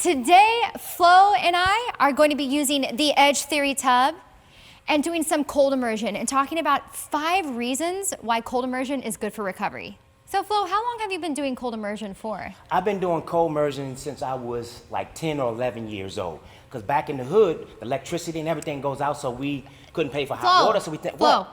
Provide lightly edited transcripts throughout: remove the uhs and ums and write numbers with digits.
Today, Flo and I are going to be using the Edge Theory tub and doing some cold immersion and talking about 5 reasons why cold immersion is good for recovery. So Flo, how long have you been doing cold immersion for? I've been doing cold immersion since I was like 10 or 11 years old. Because back in the hood, the electricity and everything goes out, so we couldn't pay for hot water, so we think, Flo,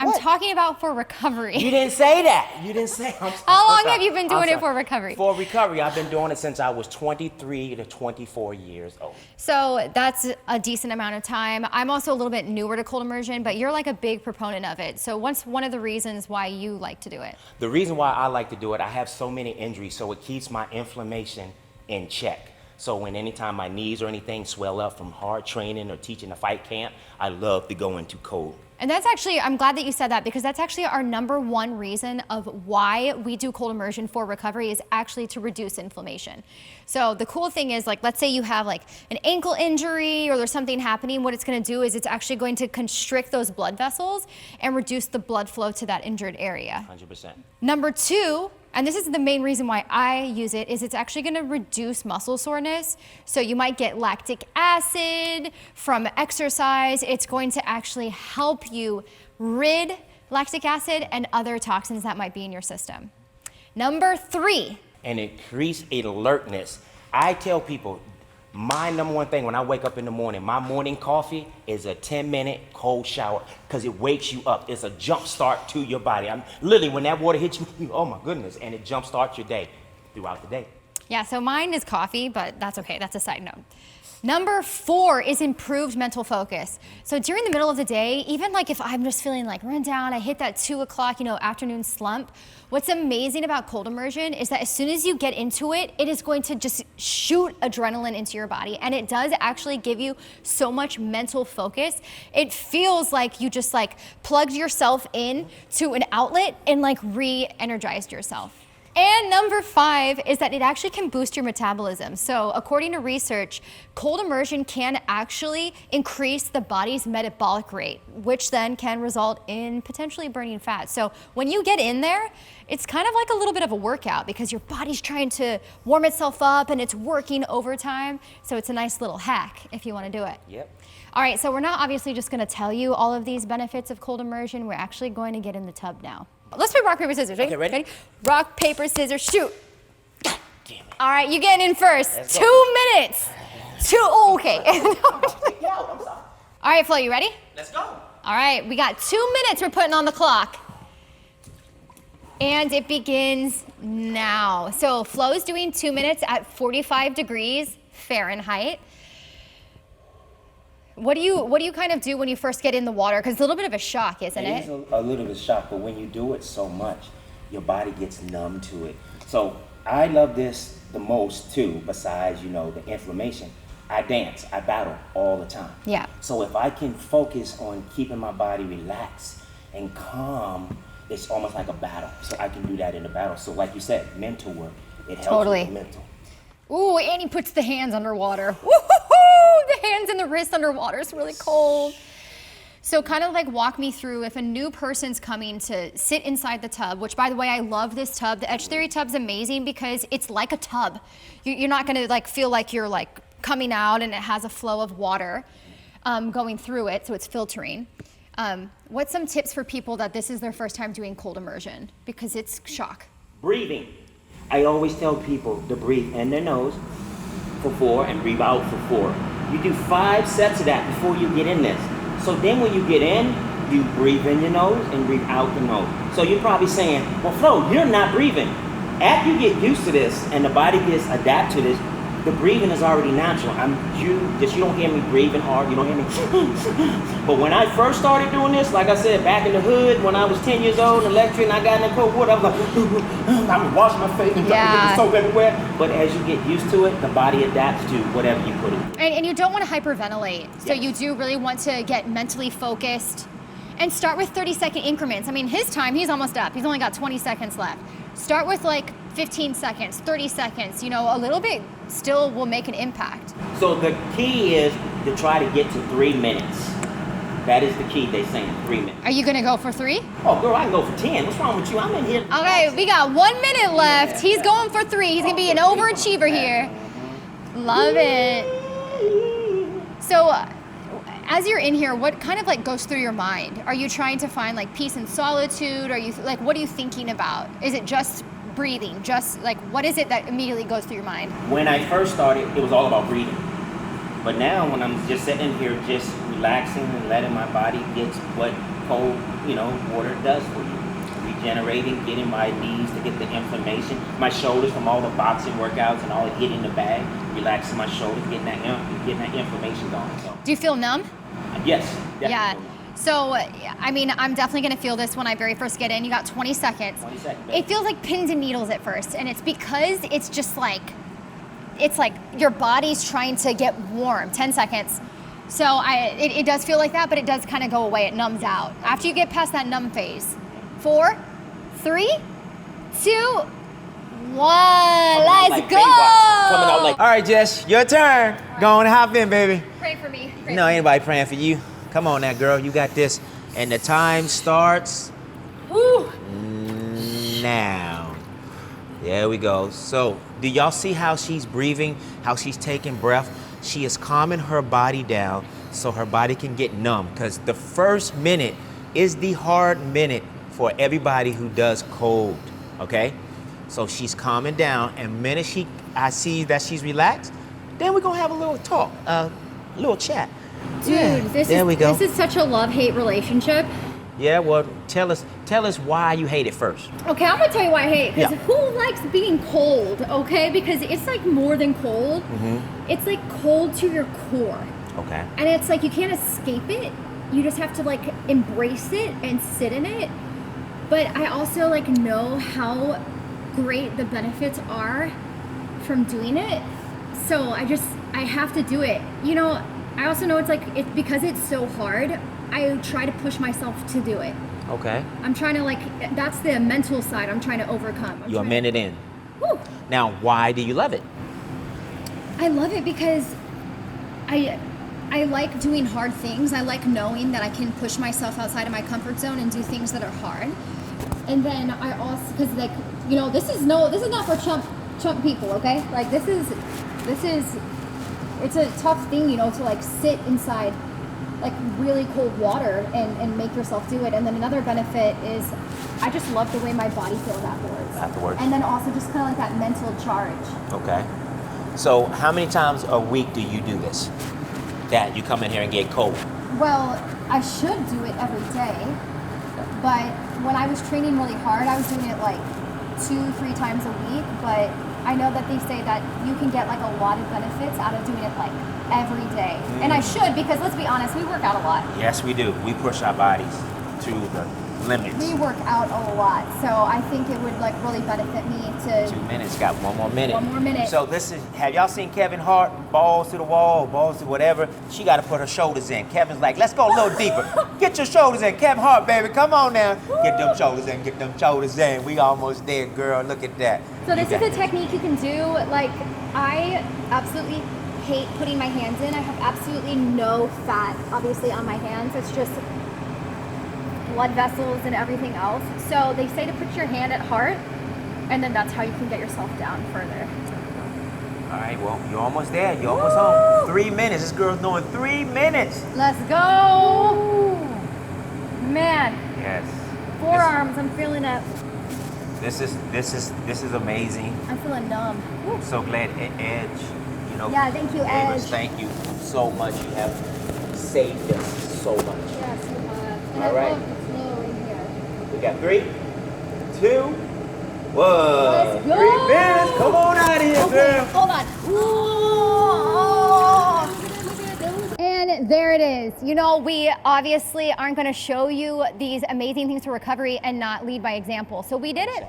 I'm talking about for recovery. You didn't say that. You didn't say. How long have you been doing it for recovery? For recovery, I've been doing it since I was 23 to 24 years old. So that's a decent amount of time. I'm also a little bit newer to cold immersion, but you're like a big proponent of it. So what's one of the reasons why you like to do it? The reason why I like to do it, I have so many injuries, so it keeps my inflammation in check. So when anytime my knees or anything swell up from hard training or teaching a fight camp, I love to go into cold. And that's actually, I'm glad that you said that, because that's actually our #1 reason of why we do cold immersion for recovery is actually to reduce inflammation. So the cool thing is, like, let's say you have like an ankle injury or there's something happening, what it's gonna do is it's actually going to constrict those blood vessels and reduce the blood flow to that injured area. 100%. #2, and this is the main reason why I use it, is it's actually gonna reduce muscle soreness. So you might get lactic acid from exercise. It's going to actually help you rid lactic acid and other toxins that might be in your system. #3. And increase alertness. I tell people, my #1 thing when I wake up in the morning, my morning coffee is a 10-minute cold shower because it wakes you up. It's a jump start to your body. I'm literally, when that water hits you, oh my goodness, and it jump starts your day throughout the day. Yeah, so mine is coffee, but that's okay, that's a side note. #4 is improved mental focus. So during the middle of the day, even like if I'm just feeling like run down, I hit that 2 o'clock, afternoon slump. What's amazing about cold immersion is that as soon as you get into it, it is going to just shoot adrenaline into your body. And it does actually give you so much mental focus. It feels like you just like plugged yourself in to an outlet and like re-energized yourself. And #5 is that it actually can boost your metabolism. So according to research, cold immersion can actually increase the body's metabolic rate, which then can result in potentially burning fat. So when you get in there, it's kind of like a little bit of a workout because your body's trying to warm itself up and it's working overtime. So it's a nice little hack if you want to do it. Yep. All right, so we're not obviously just going to tell you all of these benefits of cold immersion. We're actually going to get in the tub now. Let's play rock, paper, scissors. Ready? Okay, ready? Rock, paper, scissors, shoot. God damn it. All right, you getting in first. Let's 2 go. minutes. Okay. I'm sorry. All right, Flo, you ready? Let's go. All right, we got 2 minutes we're putting on the clock. And it begins now. So Flo's doing 2 minutes at 45 degrees Fahrenheit. What do you kind of do when you first get in the water? Because it's a little bit of a shock, isn't it? It is a little bit of shock, but when you do it so much, your body gets numb to it. So I love this the most too, besides, the inflammation. I dance, I battle all the time. Yeah. So if I can focus on keeping my body relaxed and calm, it's almost like a battle. So I can do that in a battle. So like you said, mental work, it helps with the mental. Ooh, and he puts the hands underwater. Woo-hoo-hoo! The hands and the wrists underwater. It's really cold. So kind of like walk me through if a new person's coming to sit inside the tub, which by the way, I love this tub. The Edge Theory tub's amazing because it's like a tub. You're not gonna like feel like you're like coming out and it has a flow of water going through it, so it's filtering. What's some tips for people that this is their first time doing cold immersion? Because it's shock. Breathing. I always tell people to breathe in their nose for 4 and breathe out for 4. You do 5 sets of that before you get in this. So then when you get in, you breathe in your nose and breathe out the nose. So you're probably saying, well, Flo, you're not breathing. After you get used to this and the body gets adapted to this, the breathing is already natural. You don't hear me breathing hard, you don't hear me. But when I first started doing this, like I said, back in the hood, when I was 10 years old, electric, and I got in the cold water, I was like, I'm washing my face and get the soap everywhere. But as you get used to it, the body adapts to whatever you put it. And you don't want to hyperventilate. So you do really want to get mentally focused and start with 30-second increments. I mean, his time, he's almost up. He's only got 20 seconds left. Start with like 15 seconds, 30 seconds, a little bit still will make an impact. So the key is to try to get to 3 minutes. That is the key, they saying, 3 minutes. Are you gonna go for 3? Oh, girl, I can go for 10. What's wrong with you? I'm in here. Okay, we got 1 minute left. He's going for 3. He's gonna be an overachiever here. Love it. So, as you're in here, what kind of like goes through your mind? Are you trying to find like peace and solitude? Are you like, what are you thinking about? Is it just breathing? Just like, what is it that immediately goes through your mind? When I first started, it was all about breathing. But now when I'm just sitting here, just relaxing and letting my body get what cold, water does for you. Regenerating, getting my knees to get the inflammation, my shoulders from all the boxing workouts and all the hitting the bag, relaxing my shoulders, getting that inflammation going. So. Do you feel numb? Yes. Yeah. So, I mean, I'm definitely going to feel this when I very first get in. You got 20 seconds. 20 seconds. It feels like pins and needles at first. And it's because it's just like, it's like your body's trying to get warm. 10 seconds. So it does feel like that, but it does kind of go away. It numbs out. After you get past that numb phase. 4, 3, 2, 1. Let's go. All right, Jess, your turn. Go on and hop in, baby. Pray for me. No, ain't nobody praying for you. Come on now, girl. You got this. And the time starts Woo. now. There we go. So, do y'all see how she's breathing, how she's taking breath? She is calming her body down so her body can get numb. Because the first minute is the hard minute for everybody who does cold, okay? So she's calming down, and minute I see that she's relaxed, then we're gonna have a little talk, a little chat. Dude, this is such a love-hate relationship. Yeah, well, tell us why you hate it first. Okay, I'm gonna tell you why I hate it. Because Yeah. who likes being cold, okay? Because it's like more than cold. It's like cold to your core. Okay. And it's like you can't escape it. You just have to like embrace it and sit in it. But I also like know how great the benefits are from doing it. So I have to do it. I also know it's because it's so hard, I try to push myself to do it. Okay. I'm trying to that's the mental side I'm trying to overcome. You're a minute in. Woo. Now, why do you love it? I love it because I like doing hard things. I like knowing that I can push myself outside of my comfort zone and do things that are hard. And then I also, because this is not for chump people, okay? Like it's a tough thing, to like sit inside like really cold water and make yourself do it. And then another benefit is I just love the way my body feels afterwards. And then also just kind of like that mental charge. Okay. So how many times a week do you do this? That you come in here and get cold? Well, I should do it every day, but when I was training really hard, I was doing it like 2-3 times a week, but I know that they say that you can get like a lot of benefits out of doing it like every day. And I should, because let's be honest, we work out a lot. Yes, we do. We push our bodies to the limits. We work out a lot, so I think it would like really benefit me to... 2 minutes, got one more minute. One more minute. So have y'all seen Kevin Hart, balls to the wall, balls to whatever? She got to put her shoulders in. Kevin's like, let's go a little deeper. Get your shoulders in. Kevin Hart, baby, come on now. Get them shoulders in. We almost there, girl. Look at that. So this is a technique you can do. Like, I absolutely hate putting my hands in. I have absolutely no fat, obviously, on my hands. It's just blood vessels and everything else. So they say to put your hand at heart, and then that's how you can get yourself down further. All right, well, you're almost there. You're almost home. 3 minutes. This girl's doing 3 minutes. Let's go. Man. Yes. Forearms, I'm feeling it. This is amazing. I'm feeling numb. I'm so glad Edge, Yeah, thank you, gave us. Edge. Thank you so much. You have saved us so much. Yes, you have. And All I right. love the flow right here. We got 3, 2, 1. Let's go. 3 minutes. Come on out of here, Okay, girl. hold on. And there it is. We obviously aren't going to show you these amazing things for recovery and not lead by example. So we did it.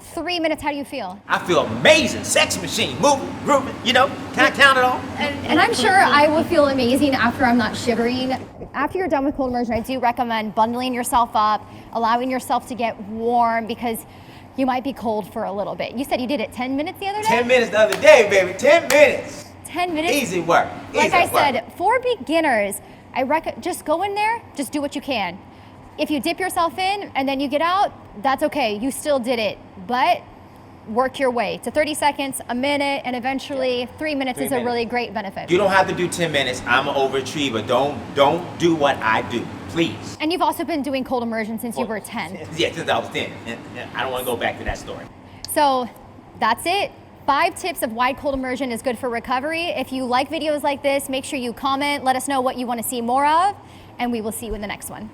3 minutes. How do you feel? I feel amazing. Sex machine. Moving, grooving, can I count it all? And I'm sure I will feel amazing after I'm not shivering. After you're done with cold immersion, I do recommend bundling yourself up, allowing yourself to get warm, because you might be cold for a little bit. You said you did it 10 minutes the other day? 10 minutes the other day, baby. 10 minutes. 10 minutes? Easy work. Like I said, for beginners, just go in there, just do what you can. If you dip yourself in and then you get out, that's okay. You still did it. But work your way to 30 seconds, a minute, and eventually 3 minutes 3 is a minutes. really great benefit. You don't have to do 10 minutes. I'm an overachiever. Don't do what I do, please. And you've also been doing cold immersion since you were 10. Yeah, since I was 10. And I don't want to go back to that story. So that's it. 5 tips of why cold immersion is good for recovery. If you like videos like this, make sure you comment, let us know what you want to see more of, and we will see you in the next one.